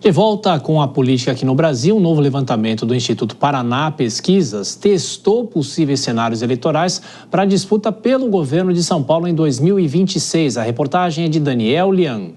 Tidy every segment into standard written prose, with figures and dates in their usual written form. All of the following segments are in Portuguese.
De volta com a política aqui no Brasil, um novo levantamento do Instituto Paraná Pesquisas testou possíveis cenários eleitorais para a disputa pelo governo de São Paulo em 2026. A reportagem é de Daniel Lian.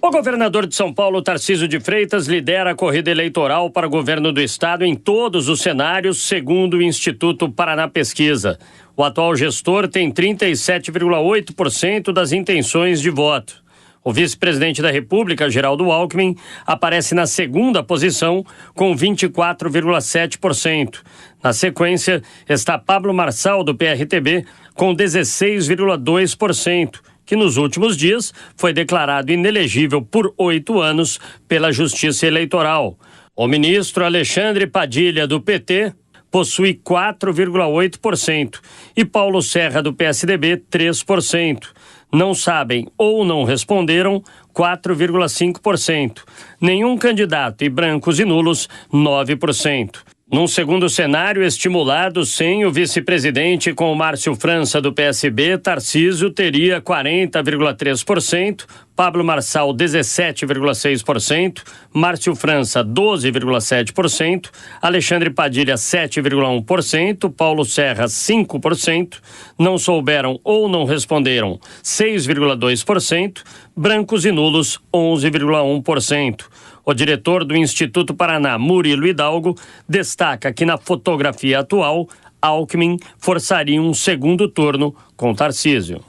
O governador de São Paulo, Tarcísio de Freitas, lidera a corrida eleitoral para o governo do estado em todos os cenários, segundo o Instituto Paraná Pesquisa. O atual gestor tem 37,8% das intenções de voto. O vice-presidente da República, Geraldo Alckmin, aparece na segunda posição com 24,7%. Na sequência, está Pablo Marçal, do PRTB, com 16,2%, que nos últimos dias foi declarado inelegível por 8 anos pela Justiça Eleitoral. O ministro Alexandre Padilha, do PT, possui 4,8% e Paulo Serra, do PSDB, 3%. Não sabem ou não responderam, 4,5%. Nenhum candidato e brancos e nulos, 9%. Num segundo cenário estimulado sem o vice-presidente com o Márcio França do PSB, Tarcísio teria 40,3%, Pablo Marçal 17,6%, Márcio França 12,7%, Alexandre Padilha 7,1%, Paulo Serra 5%, não souberam ou não responderam 6,2%, brancos e nulos 11,1%. O diretor do Instituto Paraná, Murilo Hidalgo, destaca que na fotografia atual, Alckmin forçaria um segundo turno com Tarcísio.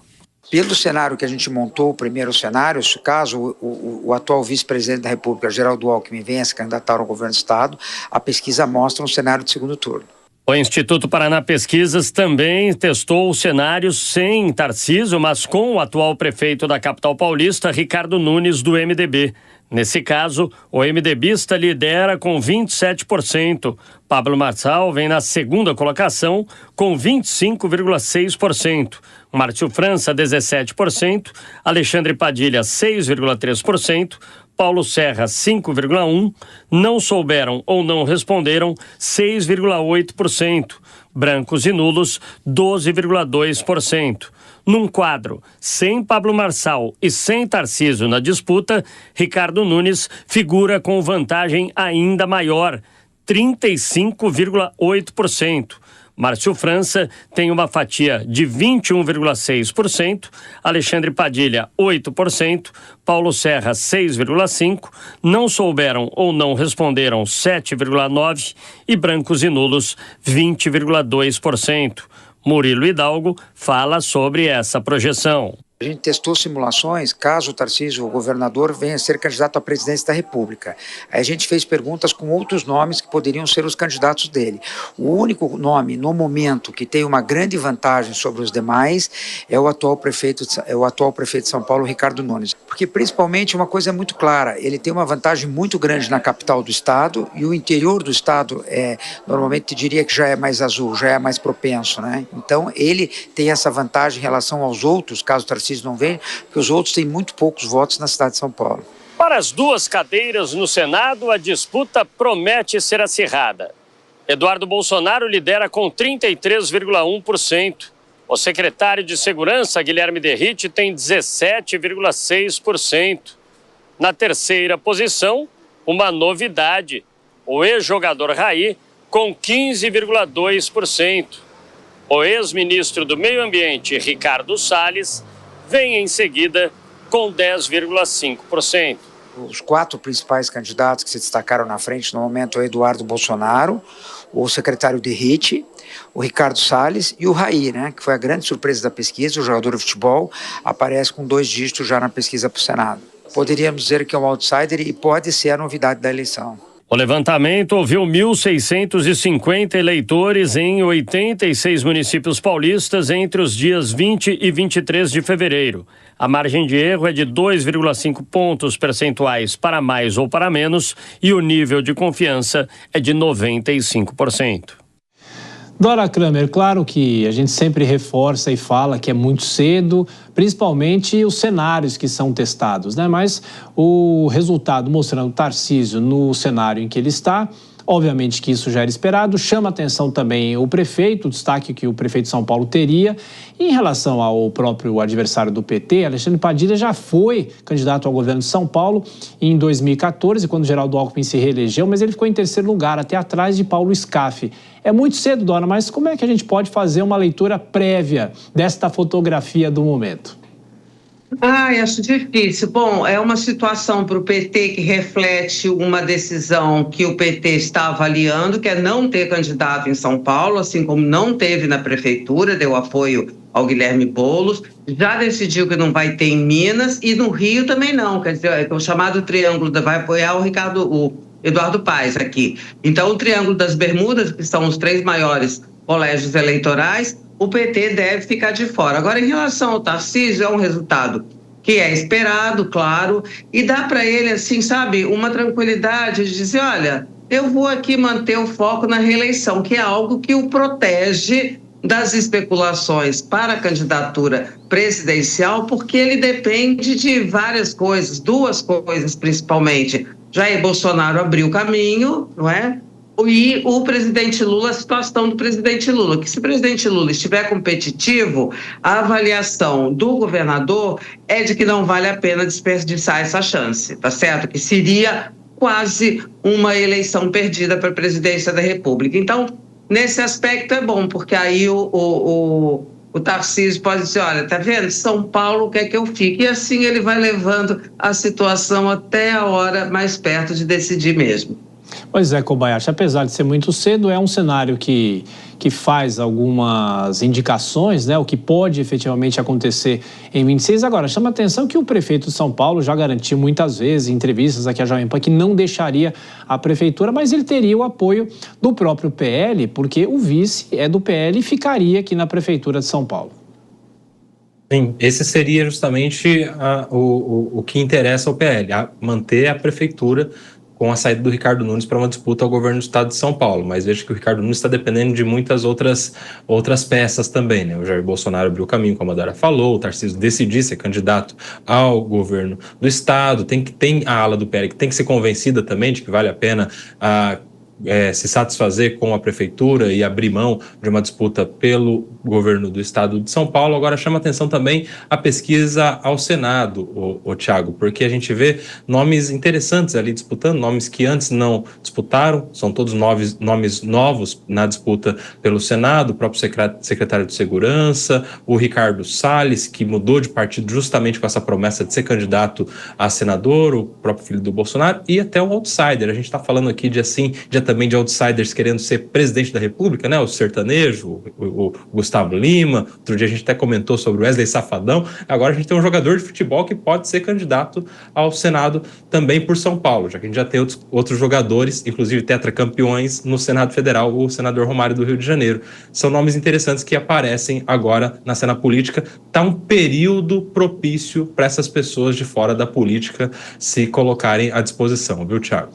Pelo cenário que a gente montou, o primeiro cenário, caso o atual vice-presidente da República, Geraldo Alckmin, venha se candidatar ao governo do estado, a pesquisa mostra um cenário de segundo turno. O Instituto Paraná Pesquisas também testou os cenários sem Tarcísio, mas com o atual prefeito da capital paulista, Ricardo Nunes, do MDB. Nesse caso, o MDBista lidera com 27%. Pablo Marçal vem na segunda colocação com 25,6%. Márcio França, 17%. Alexandre Padilha, 6,3%. Paulo Serra, 5,1%. Não souberam ou não responderam, 6,8%. Brancos e nulos, 12,2%. Num quadro sem Pablo Marçal e sem Tarcísio na disputa, Ricardo Nunes figura com vantagem ainda maior, 35,8%. Márcio França tem uma fatia de 21,6%, Alexandre Padilha, 8%, Paulo Serra, 6,5%, não souberam ou não responderam, 7,9% e brancos e nulos, 20,2%. Murilo Hidalgo fala sobre essa projeção. A gente testou simulações, caso o Tarcísio, o governador, venha a ser candidato à presidência da República. Aí a gente fez perguntas com outros nomes que poderiam ser os candidatos dele. O único nome, no momento, que tem uma grande vantagem sobre os demais é o atual prefeito de São Paulo, Ricardo Nunes. Porque, principalmente, uma coisa é muito clara, ele tem uma vantagem muito grande na capital do estado e o interior do estado, normalmente, diria que já é mais azul, já é mais propenso, né? Então, ele tem essa vantagem em relação aos outros, caso o Tarcísio não vem, porque os outros têm muito poucos votos na cidade de São Paulo. Para as duas cadeiras no Senado, a disputa promete ser acirrada. Eduardo Bolsonaro lidera com 33,1%. O secretário de Segurança, Guilherme Derrite, tem 17,6%. Na terceira posição, uma novidade, o ex-jogador Raí, com 15,2%. O ex-ministro do Meio Ambiente, Ricardo Salles, vem em seguida com 10,5%. Os 4 principais candidatos que se destacaram na frente no momento é o Eduardo Bolsonaro, o secretário Derrite, o Ricardo Salles e o Raí, né, que foi a grande surpresa da pesquisa, o jogador de futebol, aparece com 2 dígitos já na pesquisa para o Senado. Poderíamos dizer que é um outsider e pode ser a novidade da eleição. O levantamento ouviu 1.650 eleitores em 86 municípios paulistas entre os dias 20 e 23 de fevereiro. A margem de erro é de 2,5 pontos percentuais para mais ou para menos e o nível de confiança é de 95%. Dora Kramer, claro que a gente sempre reforça e fala que é muito cedo, principalmente os cenários que são testados, né? Mas o resultado mostrando Tarcísio no cenário em que ele está, Obviamente que isso já era esperado, chama atenção também o prefeito, o destaque que o prefeito de São Paulo teria. Em relação ao próprio adversário do PT, Alexandre Padilha já foi candidato ao governo de São Paulo em 2014, quando Geraldo Alckmin se reelegeu, mas ele ficou em terceiro lugar, até atrás de Paulo Scaff. É muito cedo, Dora, mas como é que a gente pode fazer uma leitura prévia desta fotografia do momento? Acho difícil. Bom, é uma situação para o PT que reflete uma decisão que o PT está avaliando, que é não ter candidato em São Paulo, assim como não teve na prefeitura, deu apoio ao Guilherme Boulos, já decidiu que não vai ter em Minas e no Rio também não, quer dizer, o chamado triângulo vai apoiar o Eduardo Paes aqui. Então, o Triângulo das Bermudas, que são os 3 maiores colégios eleitorais, o PT deve ficar de fora. Agora, em relação ao Tarcísio, é um resultado que é esperado, claro, e dá para ele, assim, sabe, uma tranquilidade de dizer, olha, eu vou aqui manter o foco na reeleição, que é algo que o protege das especulações para a candidatura presidencial, porque ele depende de várias coisas, 2 coisas principalmente. Jair Bolsonaro abriu o caminho, não é? E o presidente Lula, a situação do presidente Lula, que se o presidente Lula estiver competitivo, a avaliação do governador é de que não vale a pena desperdiçar essa chance, tá certo? Que seria quase uma eleição perdida para a presidência da República. Então, nesse aspecto é bom, porque aí o Tarcísio pode dizer, olha, tá vendo? São Paulo quer que eu fique. E assim ele vai levando a situação até a hora mais perto de decidir mesmo. Pois é, Kobayashi, apesar de ser muito cedo, é um cenário que faz algumas indicações, né, o que pode efetivamente acontecer em 26. Agora, chama a atenção que o prefeito de São Paulo já garantiu muitas vezes, em entrevistas aqui à Jovem Pan, que não deixaria a prefeitura, mas ele teria o apoio do próprio PL, porque o vice é do PL e ficaria aqui na prefeitura de São Paulo. Sim, esse seria justamente o que interessa ao PL, manter a prefeitura com a saída do Ricardo Nunes para uma disputa ao governo do estado de São Paulo. Mas veja que o Ricardo Nunes está dependendo de muitas outras peças também, né? O Jair Bolsonaro abriu o caminho, como a Dora falou, o Tarcísio decidir ser candidato ao governo do estado, tem a ala do PL que tem que ser convencida também de que vale a pena se satisfazer com a prefeitura e abrir mão de uma disputa pelo governo do estado de São Paulo. Agora chama atenção também a pesquisa ao Senado, Thiago, porque a gente vê nomes interessantes ali disputando, nomes que antes não disputaram, são todos nomes novos na disputa pelo Senado, o próprio secretário de Segurança, o Ricardo Salles, que mudou de partido justamente com essa promessa de ser candidato a senador, o próprio filho do Bolsonaro, e até o outsider. A gente está falando aqui também de outsiders querendo ser presidente da República, né? O sertanejo, o Gustavo Lima. Outro dia a gente até comentou sobre o Wesley Safadão. Agora a gente tem um jogador de futebol que pode ser candidato ao Senado também por São Paulo, já que a gente já tem outros jogadores, inclusive tetracampeões no Senado Federal, o senador Romário do Rio de Janeiro. São nomes interessantes que aparecem agora na cena política. Está um período propício para essas pessoas de fora da política se colocarem à disposição, viu, Thiago?